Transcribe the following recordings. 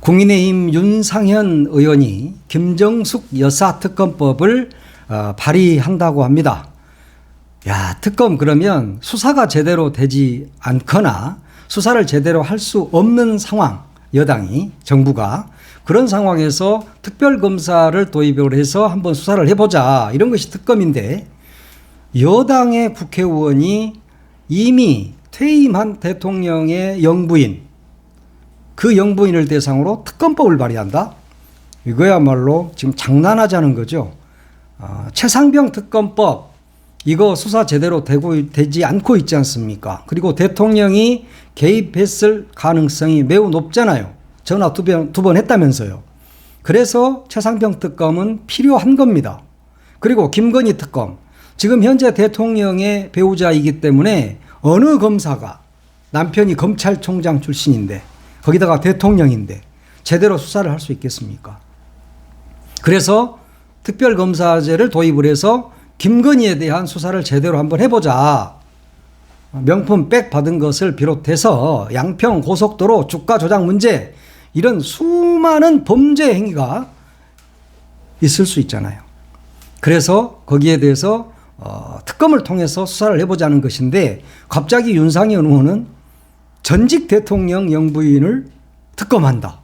국민의힘 윤상현 의원이 김정숙 여사특검법을 발의한다고 합니다. 야, 특검 그러면 수사가 제대로 되지 않거나 수사를 제대로 할 수 없는 상황, 여당이, 정부가 그런 상황에서 특별검사를 도입을 해서 한번 수사를 해보자, 이런 것이 특검인데, 여당의 국회의원이 이미 퇴임한 대통령의 영부인, 그 영부인을 대상으로 특검법을 발의한다? 이거야말로 지금 장난하자는 거죠. 최상병 특검법, 이거 수사 제대로 되지 않고 있지 않습니까? 그리고 대통령이 개입했을 가능성이 매우 높잖아요. 전화 두 번 했다면서요. 그래서 최상병 특검은 필요한 겁니다. 그리고 김건희 특검, 지금 현재 대통령의 배우자이기 때문에 어느 검사가, 남편이 검찰총장 출신인데 거기다가 대통령인데 제대로 수사를 할 수 있겠습니까? 그래서 특별검사제를 도입을 해서 김건희에 대한 수사를 제대로 한번 해보자. 명품 백 받은 것을 비롯해서 양평 고속도로 주가 조작 문제, 이런 수많은 범죄 행위가 있을 수 있잖아요. 그래서 거기에 대해서 특검을 통해서 수사를 해보자는 것인데, 갑자기 윤상현 의원은 전직 대통령 영부인을 특검한다.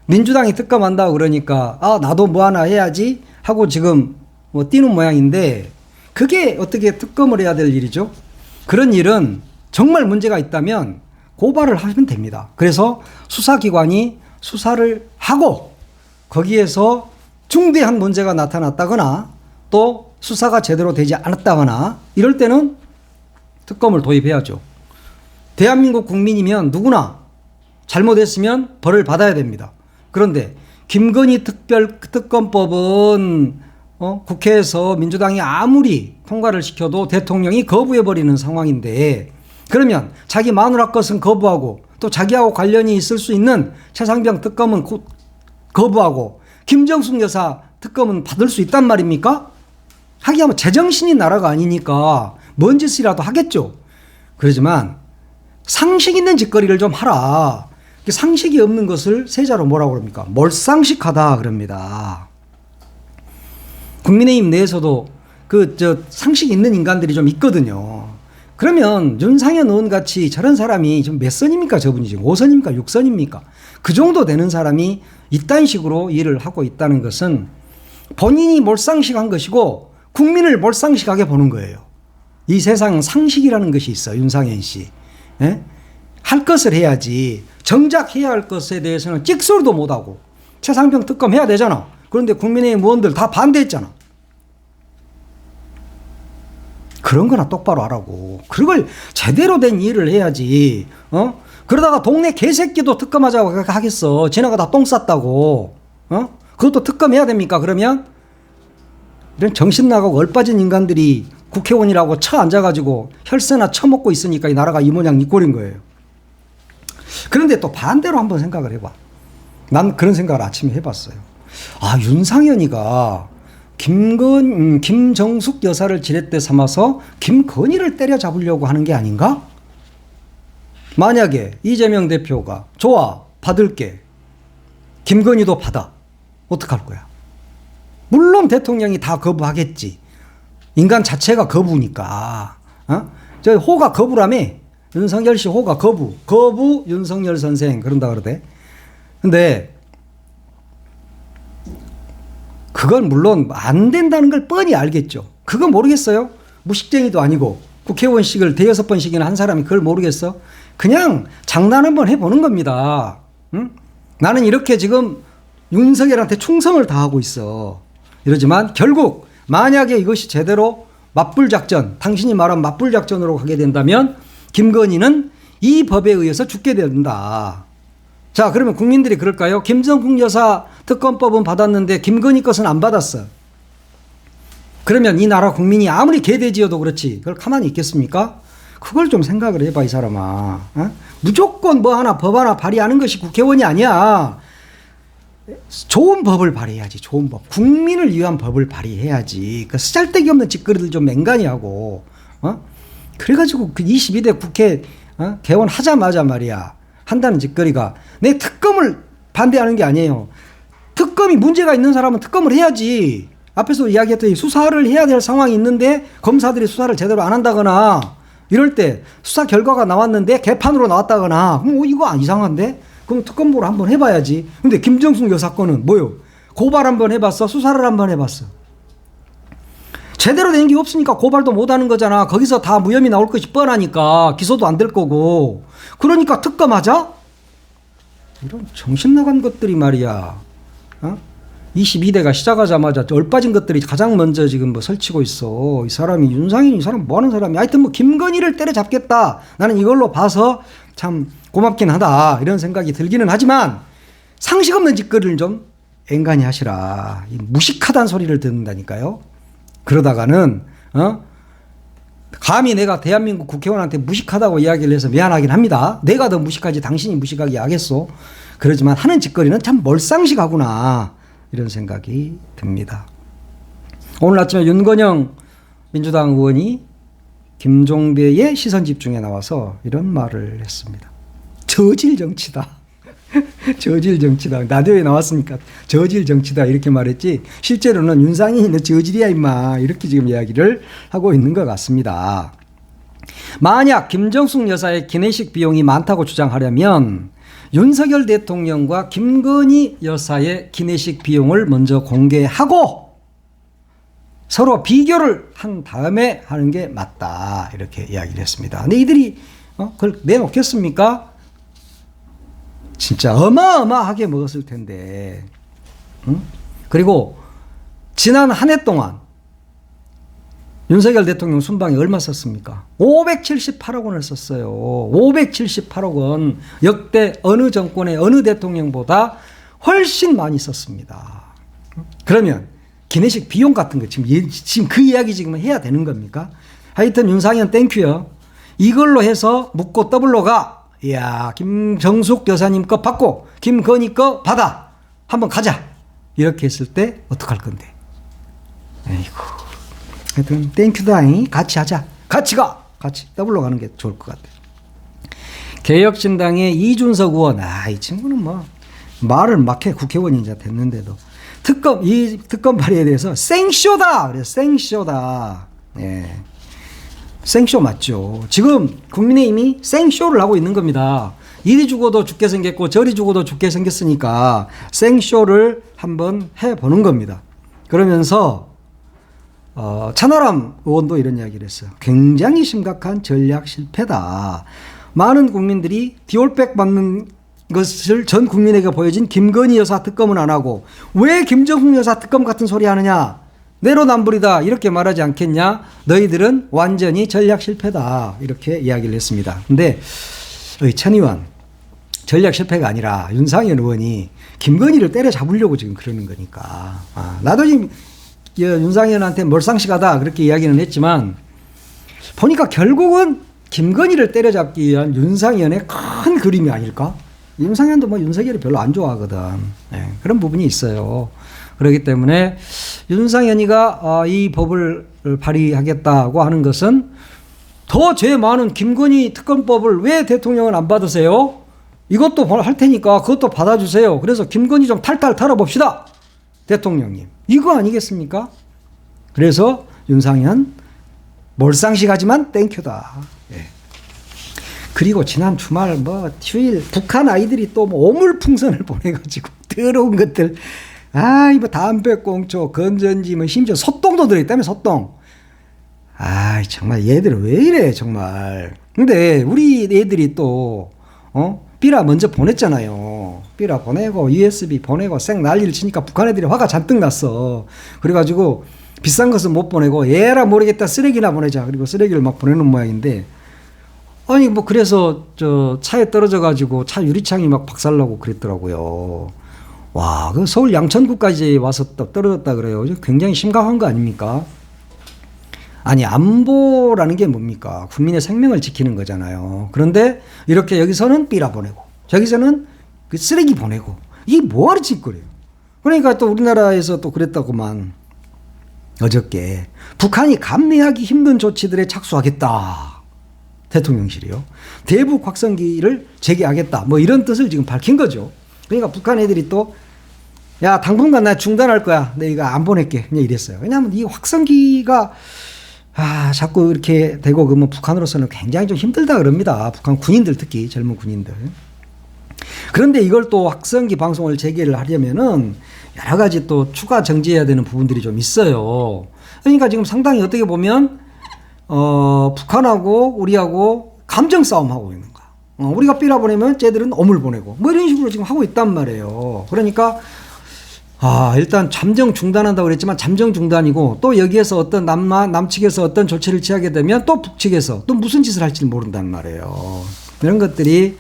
민주당이 특검한다 그러니까 나도 뭐 하나 해야지 하고 지금 뛰는 모양인데, 그게 어떻게 특검을 해야 될 일이죠? 그런 일은 정말 문제가 있다면 고발을 하면 됩니다. 그래서 수사기관이 수사를 하고 거기에서 중대한 문제가 나타났다거나 또 수사가 제대로 되지 않았다거나 이럴 때는 특검을 도입해야죠. 대한민국 국민이면 누구나 잘못했으면 벌을 받아야 됩니다. 그런데 김건희 특별특검법은 국회에서 민주당이 아무리 통과를 시켜도 대통령이 거부해버리는 상황인데, 그러면 자기 마누라 것은 거부하고 또 자기하고 관련이 있을 수 있는 최상병 특검은 거부하고 김정숙 여사 특검은 받을 수 있단 말입니까? 하기야뭐 제정신이 나라가 아니니까 뭔 짓이라도 하겠죠. 그러지만 상식 있는 짓거리를 좀 하라. 상식이 없는 것을 세자로 뭐라고 그럽니까? 몰상식하다 그럽니다. 국민의힘 내에서도 상식 있는 인간들이 좀 있거든요. 그러면 윤상현 의원 같이 저런 사람이 지금 몇 선입니까? 저분이 지금 5선입니까? 6선입니까? 그 정도 되는 사람이 이딴 식으로 일을 하고 있다는 것은 본인이 몰상식한 것이고 국민을 몰상식하게 보는 거예요. 이 세상은 상식이라는 것이 있어, 윤상현 씨. 예? 할 것을 해야지, 정작 해야 할 것에 대해서는 찍소리도 못하고 최상병 특검 해야 되잖아. 그런데 국민의힘 의원들 다 반대했잖아. 그런 거나 똑바로 하라고. 그걸 제대로 된 일을 해야지. 그러다가 동네 개새끼도 특검하자고 하겠어. 지네가 다 똥 쌌다고. 그것도 특검해야 됩니까? 그러면 이런 정신 나가고 얼빠진 인간들이 국회의원이라고 쳐 앉아가지고 혈세나 처먹고 있으니까 이 나라가 이 모양 이 꼴인 거예요. 그런데 또 반대로 한번 생각을 해봐. 난 그런 생각을 아침에 해봤어요. 윤상현이가 김정숙 여사를 지렛대 삼아서 김건희를 때려잡으려고 하는 게 아닌가? 만약에 이재명 대표가 좋아, 받을게, 김건희도 받아, 어떡할 거야? 물론 대통령이 다 거부하겠지. 인간 자체가 거부니까. 저 호가 거부라며. 윤석열 씨 호가 거부 윤석열 선생 그런다 그러대. 근데 그건 물론 안 된다는 걸 뻔히 알겠죠. 그거 모르겠어요? 무식쟁이도 아니고 국회의원식을 대여섯 번씩이나 한 사람이 그걸 모르겠어? 그냥 장난 한번 해보는 겁니다. 응? 나는 이렇게 지금 윤석열한테 충성을 다하고 있어. 이러지만 결국 만약에 이것이 제대로 맞불작전, 당신이 말한 맞불작전으로 가게 된다면 김건희는 이 법에 의해서 죽게 된다. 자, 그러면 국민들이 그럴까요? 김정숙 여사 특검법은 받았는데 김건희 것은 안 받았어. 그러면 이 나라 국민이 아무리 개돼지여도 그렇지 그걸 가만히 있겠습니까? 그걸 좀 생각을 해봐, 이 사람아. 무조건 뭐 하나 법 하나 발의하는 것이 국회의원이 아니야. 좋은 법을 발의해야지. 좋은 법, 국민을 위한 법을 발의해야지. 그 쓰잘데기 없는 짓거리들 좀 맹간히 하고 그래가지고 그 22대 국회 개원하자마자 말이야 한다는 짓거리가, 내 특검을 반대하는 게 아니에요. 특검이 문제가 있는 사람은 특검을 해야지. 앞에서 이야기했더니 수사를 해야 될 상황이 있는데 검사들이 수사를 제대로 안 한다거나 이럴 때 수사 결과가 나왔는데 개판으로 나왔다거나 그럼 이거 이상한데? 그럼 특검보를 한번 해봐야지. 근데 김정숙 여사 건은 뭐요? 고발 한번 해봤어? 수사를 한번 해봤어? 제대로 된 게 없으니까 고발도 못하는 거잖아. 거기서 다 무혐의 나올 것이 뻔하니까 기소도 안 될 거고. 그러니까 특검하자? 이런 정신 나간 것들이 말이야. 22대가 시작하자마자 얼빠진 것들이 가장 먼저 지금 뭐 설치고 있어. 이 사람이 윤상현 이 사람 뭐 하는 사람이. 하여튼 뭐 김건희를 때려잡겠다. 나는 이걸로 봐서 참 고맙긴 하다. 이런 생각이 들기는 하지만 상식 없는 짓거리를 좀 앵간히 하시라. 무식하다는 소리를 듣는다니까요. 그러다가는 감히 내가 대한민국 국회의원한테 무식하다고 이야기를 해서 미안하긴 합니다. 내가 더 무식하지 당신이 무식하게 하겠소. 그러지만 하는 짓거리는 참 몰상식하구나. 이런 생각이 듭니다. 오늘 아침에 윤건영 민주당 의원이 김종배의 시선집중에 나와서 이런 말을 했습니다. 저질 정치다. 저질 정치다. 라디오에 나왔으니까 저질 정치다 이렇게 말했지 실제로는 윤상현이 너 저질이야 임마 이렇게 지금 이야기를 하고 있는 것 같습니다. 만약 김정숙 여사의 기내식 비용이 많다고 주장하려면 윤석열 대통령과 김건희 여사의 기내식 비용을 먼저 공개하고 서로 비교를 한 다음에 하는 게 맞다 이렇게 이야기를 했습니다. 근데 이들이 그걸 내놓겠습니까? 진짜 어마어마하게 먹었을 텐데. 그리고 지난 한 해 동안 윤석열 대통령 순방에 얼마 썼습니까? 578억 원을 썼어요. 578억 원. 역대 어느 정권의 어느 대통령보다 훨씬 많이 썼습니다. 그러면 기내식 비용 같은 거 지금 그 이야기 지금 해야 되는 겁니까? 하여튼 윤상현 땡큐요. 이걸로 해서 묻고 더블로 가. 이야, 김정숙 여사님 거 받고 김건희 거 받아. 한번 가자. 이렇게 했을 때 어떡할 건데? 아이고. 하여튼 땡큐다잉. 같이 하자. 같이 가. 같이 더블로 가는 게 좋을 것 같아요. 개혁신당의 이준석 의원. 이 친구는 뭐 말을 막 해. 국회의원이 이제 됐는데도 이 특검 발의에 대해서 생쇼다. 그래서 생쇼다. 예. 생쇼 맞죠. 지금 국민의힘이 생쇼를 하고 있는 겁니다. 이리 죽어도 죽게 생겼고 저리 죽어도 죽게 생겼으니까 생쇼를 한번 해보는 겁니다. 그러면서 천하람 의원도 이런 이야기를 했어요. 굉장히 심각한 전략 실패다. 많은 국민들이 디올백 받는 것을 전 국민에게 보여진 김건희 여사 특검은 안 하고 왜 김정숙 여사 특검 같은 소리 하느냐. 내로남불이다 이렇게 말하지 않겠냐. 너희들은 완전히 전략 실패다 이렇게 이야기를 했습니다. 근데 천 의원 전략 실패가 아니라 윤상현 의원이 김건희를 때려잡으려고 지금 그러는 거니까. 나도 지금 윤상현한테 몰상식하다 그렇게 이야기는 했지만 보니까 결국은 김건희를 때려잡기 위한 윤상현의 큰 그림이 아닐까? 윤상현도 뭐 윤석열이 별로 안 좋아하거든. 네, 그런 부분이 있어요. 그렇기 때문에 윤상현이가 이 법을 발의하겠다고 하는 것은 더 죄 많은 김건희 특검법을 왜 대통령은 안 받으세요? 이것도 할 테니까 그것도 받아주세요. 그래서 김건희 좀 탈탈 털어봅시다. 대통령님. 이거 아니겠습니까? 그래서 윤상현 몰상식하지만 땡큐다. 예. 그리고 지난 주말 휴일 북한 아이들이 또 오물풍선을 보내가지고 더러운 것들 뭐 담배꽁초 건전지 심지어 소똥도 들어있다며 소똥. 정말 얘들 왜 이래 정말. 근데 우리 애들이 또 삐라 먼저 보냈잖아요. 삐라 보내고 USB 보내고 쌩 난리를 치니까 북한 애들이 화가 잔뜩 났어. 그래가지고 비싼 것은 못 보내고 얘라 모르겠다 쓰레기나 보내자. 그리고 쓰레기를 막 보내는 모양인데 그래서 차에 떨어져가지고 차 유리창이 막 박살나고 그랬더라고요. 와, 그 서울 양천구까지 와서 떨어졌다 그래요. 굉장히 심각한 거 아닙니까? 아니, 안보라는 게 뭡니까? 국민의 생명을 지키는 거잖아요. 그런데 이렇게 여기서는 삐라 보내고 저기서는 그 쓰레기 보내고 이게 뭐하러 짓거려요? 그러니까 또 우리나라에서 또 그랬다고만 어저께 북한이 감내하기 힘든 조치들에 착수하겠다. 대통령실이요. 대북 확성기를 재개하겠다. 이런 뜻을 지금 밝힌 거죠. 그러니까 북한 애들이 또 야, 당분간 나 중단할 거야. 내가 안 보낼게. 그냥 이랬어요. 왜냐하면 이 확성기가 자꾸 이렇게 되고 그러면 북한으로서는 굉장히 좀 힘들다 그럽니다. 북한 군인들 특히 젊은 군인들. 그런데 이걸 또 확성기 방송을 재개를 하려면은 여러 가지 또 추가 정지해야 되는 부분들이 좀 있어요. 그러니까 지금 상당히 어떻게 보면 북한하고 우리하고 감정 싸움하고 있는 거야. 우리가 삐라 보내면 쟤들은 어물 보내고 뭐 이런 식으로 지금 하고 있단 말이에요. 그러니까 일단 잠정 중단한다고 그랬지만 잠정 중단이고 또 여기에서 어떤 남측에서 어떤 조치를 취하게 되면 또 북측에서 또 무슨 짓을 할지 모른단 말이에요. 이런 것들이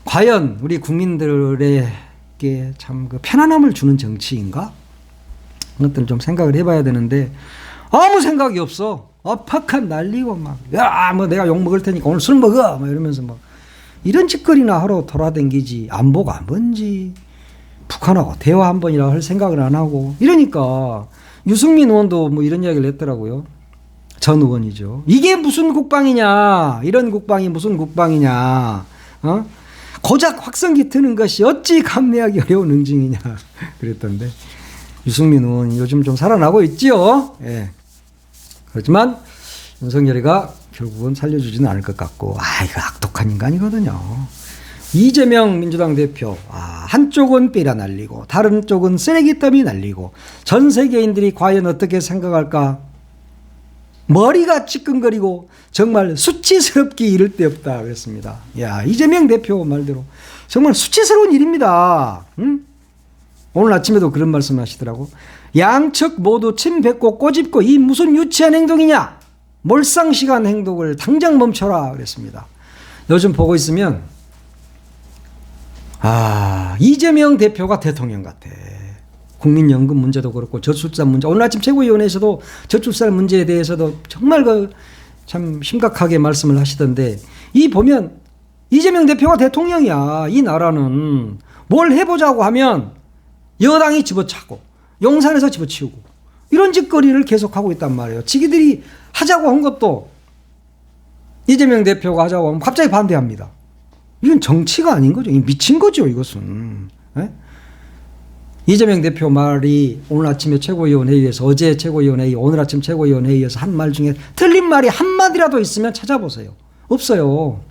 과연 우리 국민들에게 참 그 편안함을 주는 정치인가? 그런 것들을 좀 생각을 해봐야 되는데 아무 생각이 없어. 팍팍 날리고 막 뭐 내가 욕 먹을 테니까 오늘 술 먹어 막 이러면서 막 이런 짓거리나 하러 돌아다니지 안보가 뭔지 북한하고 대화 한 번이라 할 생각을 안 하고 이러니까 유승민 의원도 뭐 이런 이야기를 했더라고요. 전 의원이죠. 이게 무슨 국방이냐. 이런 국방이 무슨 국방이냐. 고작 확성기 트는 것이 어찌 감내하기 어려운 응징이냐. 그랬던데 유승민 의원이 요즘 좀 살아나고 있지요. 예. 그렇지만 윤석열이가 결국은 살려주지는 않을 것 같고 이거 악독한 인간이거든요. 이재명 민주당 대표 한쪽은 삐라 날리고 다른 쪽은 쓰레기 더미 날리고 전 세계인들이 과연 어떻게 생각할까 머리가 찌끈거리고 정말 수치스럽기 이를 데 없다 그랬습니다. 이재명 대표 말대로 정말 수치스러운 일입니다. 오늘 아침에도 그런 말씀 하시더라고. 양측 모두 침 뱉고 꼬집고 이 무슨 유치한 행동이냐. 몰상식한 행동을 당장 멈춰라 그랬습니다. 요즘 보고 있으면 이재명 대표가 대통령 같아. 국민연금 문제도 그렇고 저출산 문제. 오늘 아침 최고위원회에서도 저출산 문제에 대해서도 정말 참 심각하게 말씀을 하시던데 이 보면 이재명 대표가 대통령이야. 이 나라는 뭘 해보자고 하면 여당이 집어차고 용산에서 집어치우고 이런 짓거리를 계속하고 있단 말이에요. 지기들이 하자고 한 것도 이재명 대표가 하자고 하면 갑자기 반대합니다. 이건 정치가 아닌 거죠. 미친 거죠, 이것은. 네? 이재명 대표 말이 오늘 아침에 최고위원 회의에서 어제 최고위원 회의, 오늘 아침 최고위원 회의에서 한 말 중에 틀린 말이 한마디라도 있으면 찾아보세요. 없어요.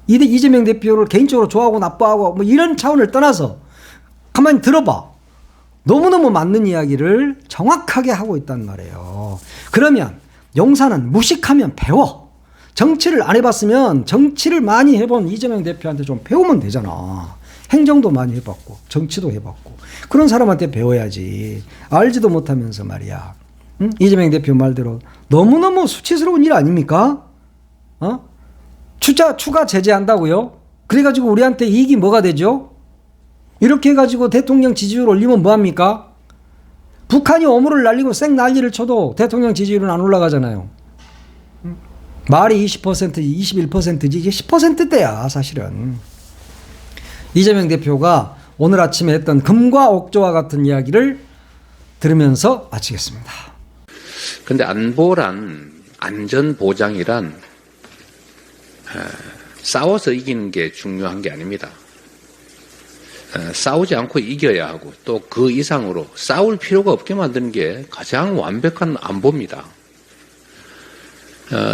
이재명 대표를 개인적으로 좋아하고 나빠하고 뭐 이런 차원을 떠나서 가만히 들어봐. 너무너무 맞는 이야기를 정확하게 하고 있단 말이에요. 그러면 용사는 무식하면 배워. 정치를 안 해봤으면 정치를 많이 해본 이재명 대표한테 좀 배우면 되잖아. 행정도 많이 해봤고 정치도 해봤고 그런 사람한테 배워야지. 알지도 못하면서 말이야. 이재명 대표 말대로 너무너무 수치스러운 일 아닙니까? 추가 제재한다고요? 그래가지고 우리한테 이익이 뭐가 되죠? 이렇게 해가지고 대통령 지지율 올리면 뭐합니까? 북한이 오물을 날리고 쌩 난리를 쳐도 대통령 지지율은 안 올라가잖아요. 말이 20%, 21%지 이게 10%대야 사실은. 이재명 대표가 오늘 아침에 했던 금과 옥조와 같은 이야기를 들으면서 마치겠습니다. 그런데 안보란 안전보장이란 싸워서 이기는 게 중요한 게 아닙니다. 싸우지 않고 이겨야 하고 또 그 이상으로 싸울 필요가 없게 만드는 게 가장 완벽한 안보입니다.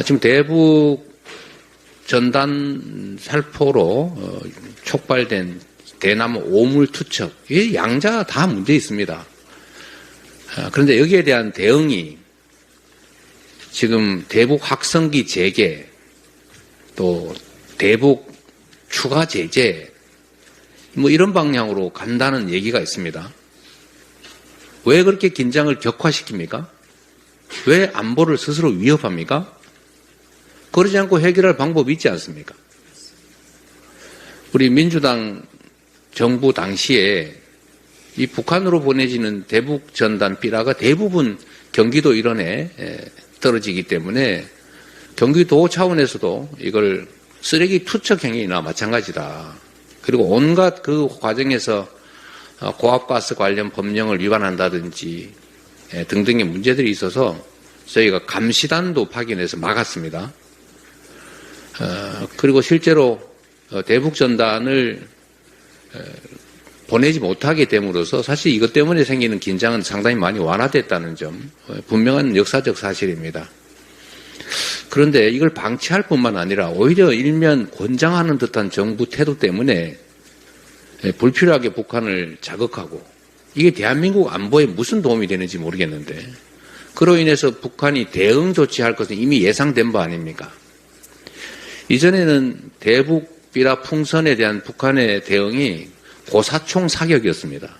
지금 대북 전단 살포로 촉발된 대남 오물 투척, 이 양자 다 문제 있습니다. 그런데 여기에 대한 대응이 지금 대북 확성기 재개, 또 대북 추가 제재, 뭐 이런 방향으로 간다는 얘기가 있습니다. 왜 그렇게 긴장을 격화시킵니까? 왜 안보를 스스로 위협합니까? 그러지 않고 해결할 방법이 있지 않습니까? 우리 민주당 정부 당시에 이 북한으로 보내지는 대북 전단 삐라가 대부분 경기도 일원에 떨어지기 때문에 경기도 차원에서도 이걸 쓰레기 투척 행위나 마찬가지다. 그리고 온갖 그 과정에서 고압가스 관련 법령을 위반한다든지 등등의 문제들이 있어서 저희가 감시단도 파견해서 막았습니다. 그리고 실제로 대북 전단을 보내지 못하게 됨으로써 사실 이것 때문에 생기는 긴장은 상당히 많이 완화됐다는 점, 분명한 역사적 사실입니다. 그런데 이걸 방치할 뿐만 아니라 오히려 일면 권장하는 듯한 정부 태도 때문에 불필요하게 북한을 자극하고 이게 대한민국 안보에 무슨 도움이 되는지 모르겠는데 그로 인해서 북한이 대응 조치할 것은 이미 예상된 바 아닙니까? 이전에는 대북 비라 풍선에 대한 북한의 대응이 고사총 사격이었습니다.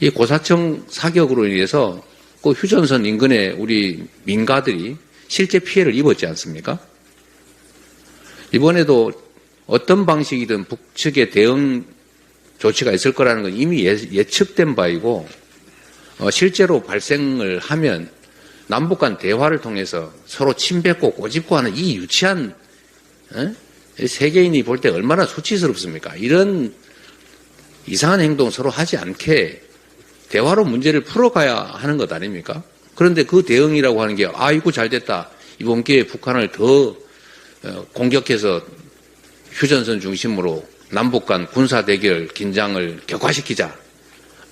이 고사총 사격으로 인해서 그 휴전선 인근의 우리 민가들이 실제 피해를 입었지 않습니까? 이번에도 어떤 방식이든 북측의 대응 조치가 있을 거라는 건 이미 예측된 바이고 실제로 발생을 하면 남북 간 대화를 통해서 서로 침뱉고 꼬집고 하는 이 유치한 세계인이 볼 때 얼마나 수치스럽습니까? 이런 이상한 행동 서로 하지 않게 대화로 문제를 풀어가야 하는 것 아닙니까? 그런데 그 대응이라고 하는 게 아이고 잘됐다. 이번 기회에 북한을 더 공격해서 휴전선 중심으로 남북 간 군사 대결 긴장을 격화시키자.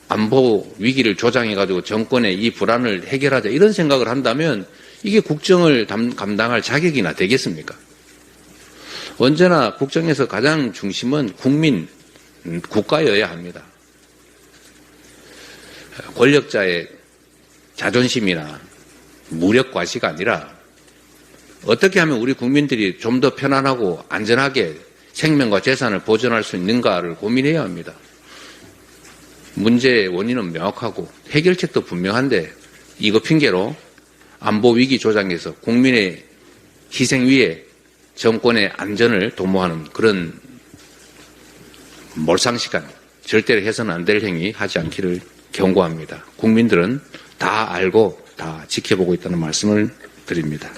안보 위기를 조장해가지고 정권의 이 불안을 해결하자. 이런 생각을 한다면 이게 국정을 감당할 자격이나 되겠습니까? 언제나 국정에서 가장 중심은 국민, 국가여야 합니다. 권력자의 자존심이나 무력 과시가 아니라 어떻게 하면 우리 국민들이 좀 더 편안하고 안전하게 생명과 재산을 보존할 수 있는가를 고민해야 합니다. 문제의 원인은 명확하고 해결책도 분명한데 이거 핑계로 안보 위기 조장에서 국민의 희생 위에 정권의 안전을 도모하는 그런 몰상식한 절대로 해서는 안 될 행위 하지 않기를 경고합니다. 국민들은 다 알고 다 지켜보고 있다는 말씀을 드립니다.